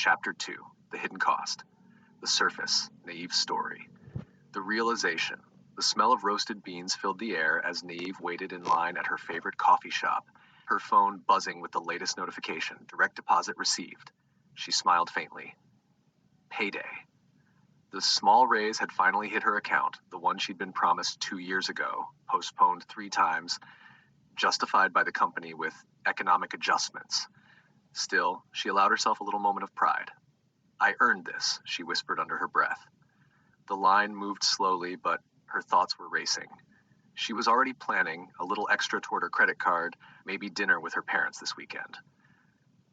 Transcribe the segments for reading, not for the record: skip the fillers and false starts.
Chapter 2, The Hidden Cost. The surface, Naïve's story. The realization. The smell of roasted beans filled the air as Naïve waited in line at her favorite coffee shop, her phone buzzing with the latest notification, direct deposit received. She smiled faintly. Payday. The small raise had finally hit her account, the one she'd been promised 2 years ago, postponed 3 times, justified by the company with economic adjustments. Still, she allowed herself a little moment of pride. I earned this, she whispered under her breath. The line moved slowly, but her thoughts were racing. She was already planning a little extra toward her credit card, maybe dinner with her parents this weekend.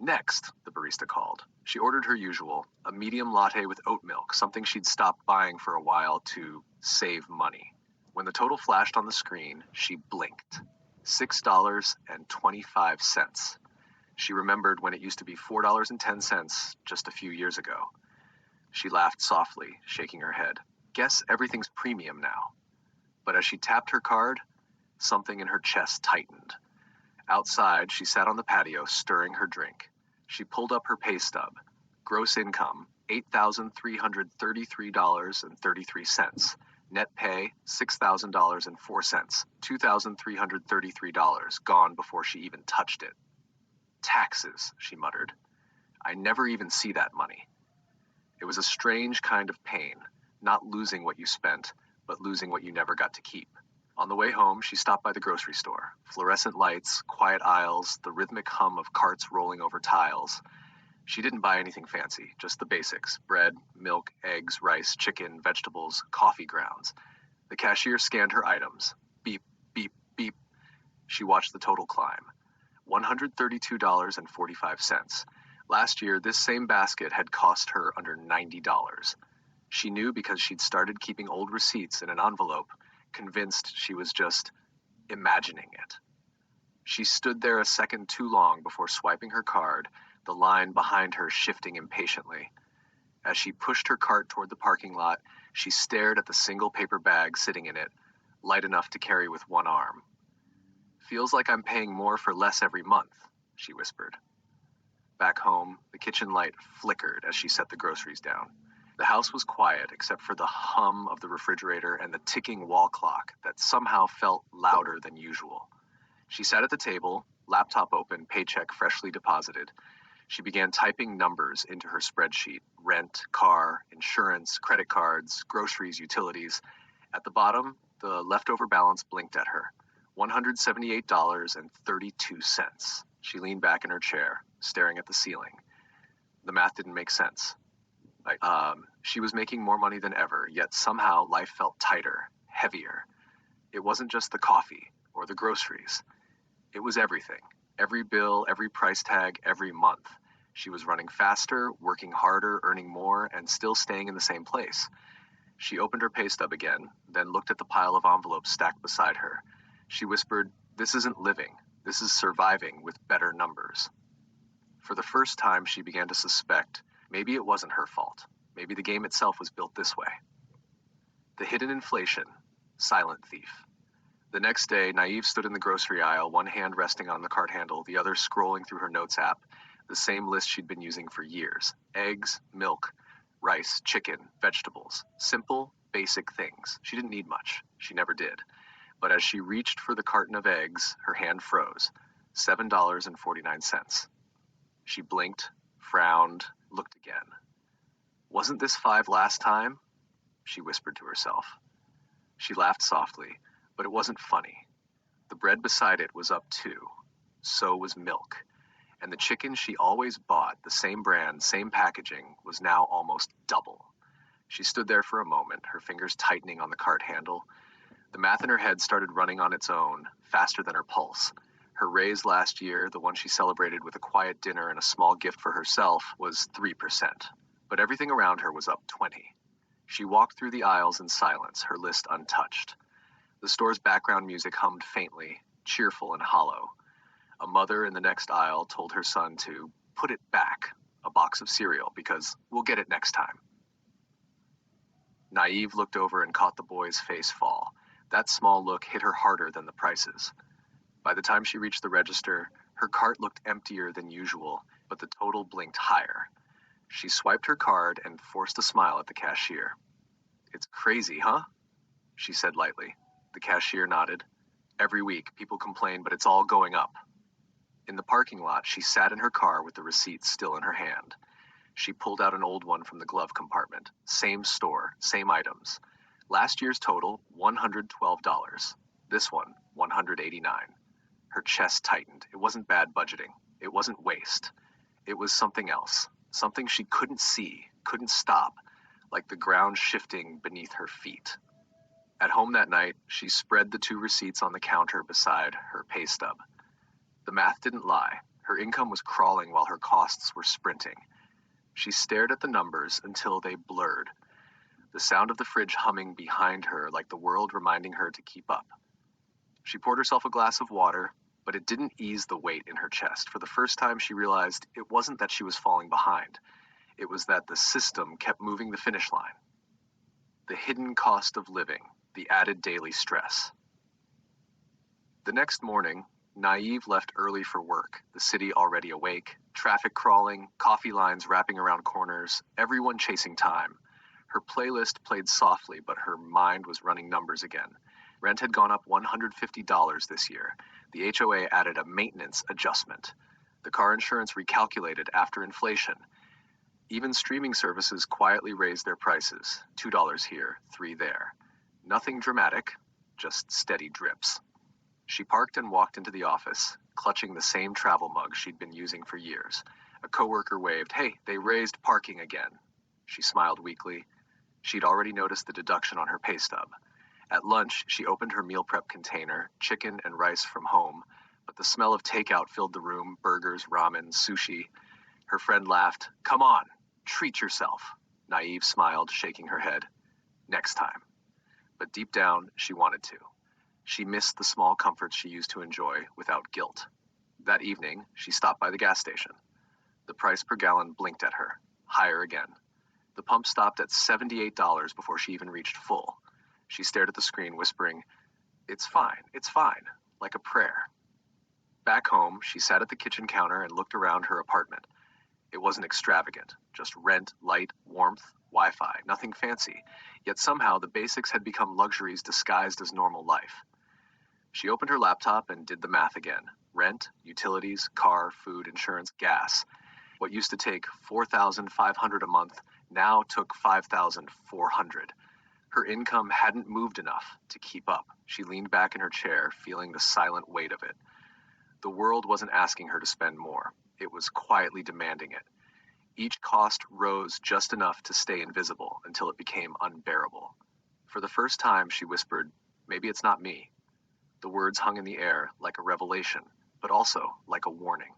Next, the barista called. She ordered her usual, a medium latte with oat milk, something she'd stopped buying for a while to save money. When the total flashed on the screen, she blinked. $6.25. She remembered when it used to be $4.10 just a few years ago. She laughed softly, shaking her head. Guess everything's premium now. But as she tapped her card, something in her chest tightened. Outside, she sat on the patio, stirring her drink. She pulled up her pay stub. Gross income, $8,333.33. Net pay, $6,000.04. $2,333 gone before she even touched it. Taxes, she muttered. I never even see that money. It was a strange kind of pain, not losing what you spent, but losing what you never got to keep. On the way home, she stopped by the grocery store. Fluorescent lights, quiet aisles, the rhythmic hum of carts rolling over tiles. She didn't buy anything fancy, just the basics: bread, milk, eggs, rice, chicken, vegetables, coffee grounds. The cashier scanned her items. Beep, beep, beep. She watched the total climb. $132.45. Last year, this same basket had cost her under $90. She knew because she'd started keeping old receipts in an envelope, convinced she was just imagining it. She stood there a second too long before swiping her card, the line behind her shifting impatiently. As she pushed her cart toward the parking lot, she stared at the single paper bag sitting in it, light enough to carry with one arm. Feels like I'm paying more for less every month, she whispered. Back home, the kitchen light flickered as she set the groceries down. The house was quiet except for the hum of the refrigerator and the ticking wall clock that somehow felt louder than usual. She sat at the table, laptop open, paycheck freshly deposited. She began typing numbers into her spreadsheet: rent, car, insurance, credit cards, groceries, utilities. At the bottom, the leftover balance blinked at her. $178.32. She leaned back in her chair, staring at the ceiling. The math didn't make sense. She was making more money than ever, yet somehow life felt tighter, heavier. It wasn't just the coffee or the groceries. It was everything. Every bill, every price tag, every month. She was running faster, working harder, earning more, and still staying in the same place. She opened her pay stub again, then looked at the pile of envelopes stacked beside her. She whispered, "This isn't living. This is surviving with better numbers." For the first time, she began to suspect maybe it wasn't her fault. Maybe the game itself was built this way. The hidden inflation, silent thief. The next day, Naïve stood in the grocery aisle, one hand resting on the cart handle, the other scrolling through her notes app, the same list she'd been using for years. Eggs, milk, rice, chicken, vegetables. Simple, basic things. She didn't need much. She never did. But as she reached for the carton of eggs, her hand froze. $7.49. She blinked, frowned, looked again. Wasn't this $5 last time? She whispered to herself. She laughed softly, but it wasn't funny. The bread beside it was up too. So was milk. And the chicken she always bought, the same brand, same packaging, was now almost double. She stood there for a moment, her fingers tightening on the cart handle. The math in her head started running on its own, faster than her pulse. Her raise last year, the one she celebrated with a quiet dinner and a small gift for herself, was 3%. But everything around her was up 20. She walked through the aisles in silence, her list untouched. The store's background music hummed faintly, cheerful and hollow. A mother in the next aisle told her son to put it back, a box of cereal, because we'll get it next time. Naïve looked over and caught the boy's face fall. That small look hit her harder than the prices. By the time she reached the register, her cart looked emptier than usual, but the total blinked higher. She swiped her card and forced a smile at the cashier. "It's crazy, huh?" she said lightly. The cashier nodded. "Every week, people complain, but it's all going up." In the parking lot, she sat in her car with the receipt still in her hand. She pulled out an old one from the glove compartment. Same store, same items. Last year's total, $112. This one, $189. Her chest tightened. It wasn't bad budgeting. It wasn't waste. It was something else. Something she couldn't see, couldn't stop, like the ground shifting beneath her feet. At home that night, she spread the two receipts on the counter beside her pay stub. The math didn't lie. Her income was crawling while her costs were sprinting. She stared at the numbers until they blurred, the sound of the fridge humming behind her like the world reminding her to keep up. She poured herself a glass of water, but it didn't ease the weight in her chest. For the first time, she realized it wasn't that she was falling behind. It was that the system kept moving the finish line. The hidden cost of living, the added daily stress. The next morning, Naive left early for work, the city already awake, traffic crawling, coffee lines wrapping around corners, everyone chasing time. Her playlist played softly, but her mind was running numbers again. Rent had gone up $150 this year. The HOA added a maintenance adjustment. The car insurance recalculated after inflation. Even streaming services quietly raised their prices, $2 here, $3 there. Nothing dramatic, just steady drips. She parked and walked into the office, clutching the same travel mug she'd been using for years. A coworker waved, "Hey, they raised parking again." She smiled weakly. She'd already noticed the deduction on her pay stub. At lunch, she opened her meal prep container, chicken and rice from home, but the smell of takeout filled the room, burgers, ramen, sushi. Her friend laughed. "Come on, treat yourself." Naive smiled, shaking her head. "Next time." But deep down, she wanted to. She missed the small comforts she used to enjoy without guilt. That evening, she stopped by the gas station. The price per gallon blinked at her, higher again. The pump stopped at $78 before she even reached full. She stared at the screen, whispering, it's fine," like a prayer. Back home, she sat at the kitchen counter and looked around her apartment. It wasn't extravagant, just rent, light, warmth, Wi-Fi, nothing fancy. Yet somehow the basics had become luxuries disguised as normal life. She opened her laptop and did the math again. Rent, utilities, car, food, insurance, gas. What used to take $4,500 a month now took $5,400. Her income hadn't moved enough to keep up. She leaned back in her chair, feeling the silent weight of it. The world wasn't asking her to spend more. It was quietly demanding it. Each cost rose just enough to stay invisible until it became unbearable. For the first time, she whispered, "Maybe it's not me." The words hung in the air like a revelation, but also like a warning.